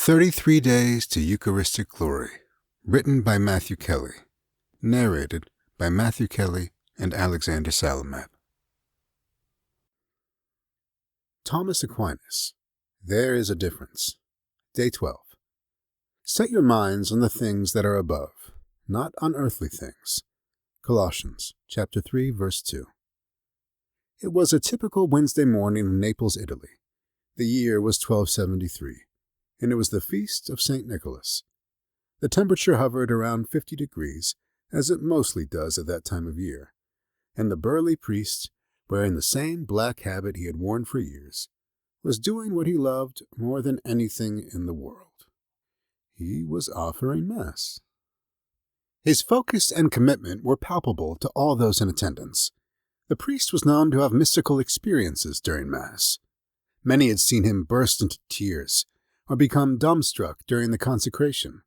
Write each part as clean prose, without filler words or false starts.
33 Days to Eucharistic Glory, written by Matthew Kelly, narrated by Matthew Kelly and Alexander Salamat. Thomas Aquinas, There is a Difference. Day 12. Set your minds on the things that are above, not on earthly things. Colossians, chapter 3, verse 2. It was a typical Wednesday morning in Naples, Italy. The year was 1273. And it was the feast of St. Nicholas. The temperature hovered around 50 degrees, as it mostly does at that time of year, and the burly priest, wearing the same black habit he had worn for years, was doing what he loved more than anything in the world. He was offering Mass. His focus and commitment were palpable to all those in attendance. The priest was known to have mystical experiences during Mass. Many had seen him burst into tears, or become dumbstruck during the consecration.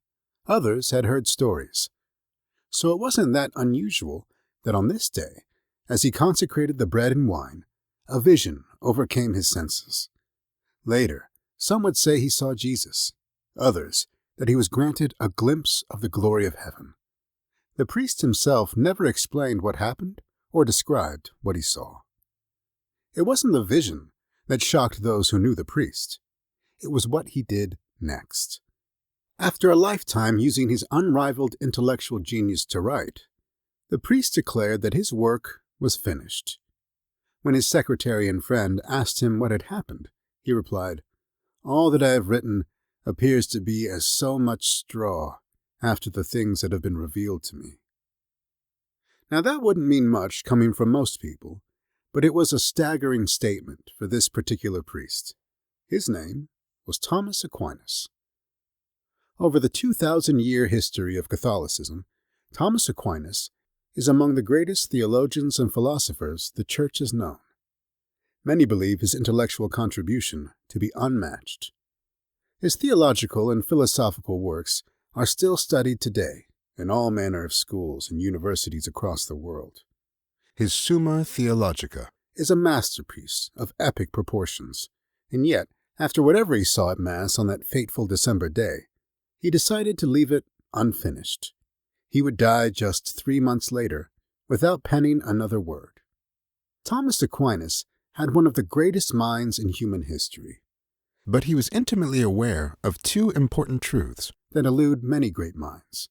Others had heard stories. So it wasn't that unusual that on this day, as he consecrated the bread and wine, a vision overcame his senses. Later, some would say he saw Jesus, others that he was granted a glimpse of the glory of heaven. The priest himself never explained what happened or described what he saw. It wasn't the vision that shocked those who knew the priest. It was what he did next. After a lifetime using his unrivaled intellectual genius to write, the priest declared that his work was finished. When his secretary and friend asked him what had happened, he replied, "All that I have written appears to be as so much straw after the things that have been revealed to me." Now that wouldn't mean much coming from most people, but it was a staggering statement for this particular priest. His name was Thomas Aquinas. Over the 2,000-year history of Catholicism, Thomas Aquinas is among the greatest theologians and philosophers the Church has known. Many believe his intellectual contribution to be unmatched. His theological and philosophical works are still studied today in all manner of schools and universities across the world. His Summa Theologica is a masterpiece of epic proportions, and yet, after whatever he saw at Mass on that fateful December day, he decided to leave it unfinished. He would die just 3 months later, without penning another word. Thomas Aquinas had one of the greatest minds in human history, but he was intimately aware of two important truths that elude many great minds.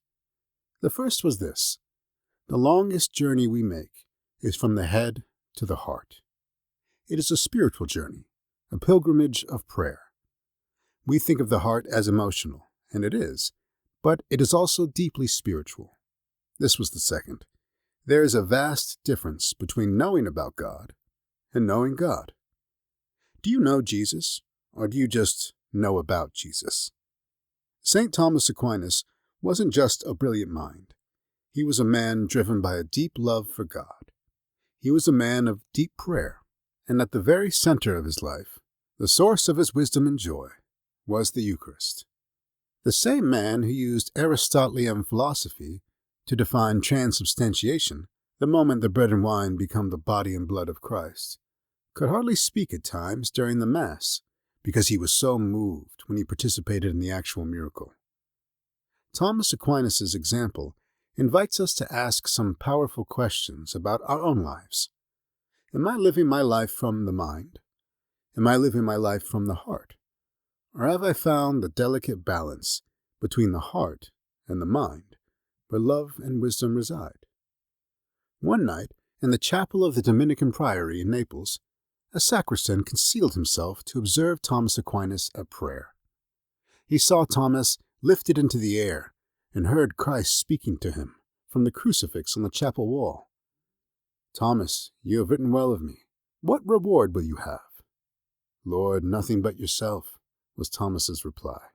The first was this: the longest journey we make is from the head to the heart. It is a spiritual journey, a pilgrimage of prayer. We think of the heart as emotional, and it is, but it is also deeply spiritual. This was the second. There is a vast difference between knowing about God and knowing God. Do you know Jesus, or do you just know about Jesus? St. Thomas Aquinas wasn't just a brilliant mind. He was a man driven by a deep love for God. He was a man of deep prayer. And at the very center of his life, the source of his wisdom and joy, was the Eucharist. The same man who used Aristotelian philosophy to define transubstantiation, the moment the bread and wine become the body and blood of Christ, could hardly speak at times during the Mass because he was so moved when he participated in the actual miracle. Thomas Aquinas' example invites us to ask some powerful questions about our own lives. Am I living my life from the mind? Am I living my life from the heart? Or have I found the delicate balance between the heart and the mind, where love and wisdom reside? One night, in the chapel of the Dominican Priory in Naples, a sacristan concealed himself to observe Thomas Aquinas at prayer. He saw Thomas lifted into the air and heard Christ speaking to him from the crucifix on the chapel wall. "Thomas, you have written well of me. What reward will you have?" "Lord, nothing but yourself," was Thomas's reply.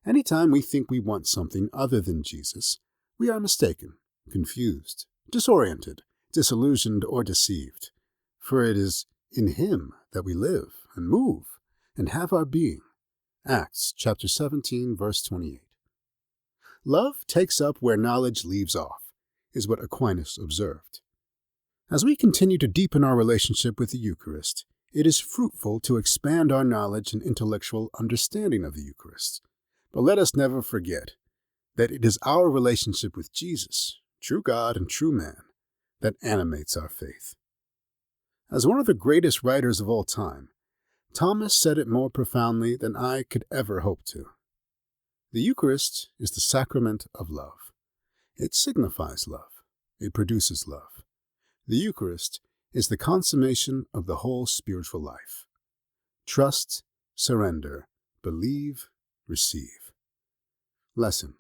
Anytime we think we want something other than Jesus, we are mistaken, confused, disoriented, disillusioned, or deceived. For it is in him that we live and move and have our being. Acts chapter 17, verse 28. Love takes up where knowledge leaves off, is what Aquinas observed. As we continue to deepen our relationship with the Eucharist, It is fruitful to expand our knowledge and intellectual understanding of the Eucharist. But let us never forget that it is our relationship with Jesus, true God and true man, that animates our faith. As one of the greatest writers of all time, Thomas said it more profoundly than I could ever hope to. The Eucharist is the sacrament of love. It signifies love. It produces love. The Eucharist is the consummation of the whole spiritual life. Trust, surrender, believe, receive. Lesson: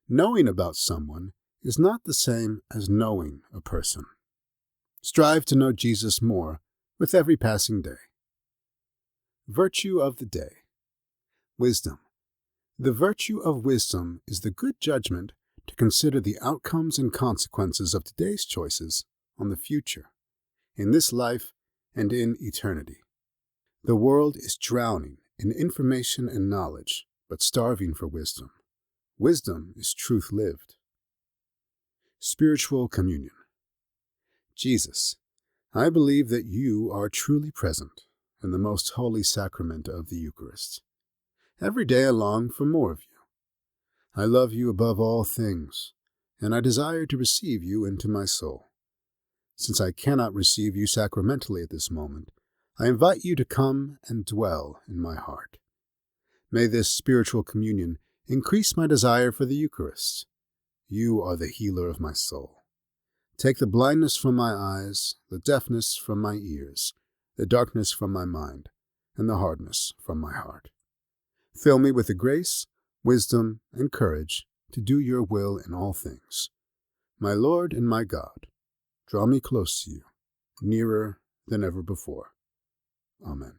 knowing about someone is not the same as knowing a person. Strive to know Jesus more with every passing day. Virtue of the day. Wisdom. The virtue of wisdom is the good judgment to consider the outcomes and consequences of today's choices on the future, in this life and in eternity. The world is drowning in information and knowledge, but starving for wisdom. Wisdom is truth lived. Spiritual communion. Jesus, I believe that you are truly present in the most holy sacrament of the Eucharist. Every day I long for more of you. I love you above all things, and I desire to receive you into my soul. Since I cannot receive you sacramentally at this moment, I invite you to come and dwell in my heart. May this spiritual communion increase my desire for the Eucharist. You are the healer of my soul. Take the blindness from my eyes, the deafness from my ears, the darkness from my mind, and the hardness from my heart. Fill me with the grace, wisdom, and courage to do your will in all things. My Lord and my God, draw me close to you, nearer than ever before. Amen.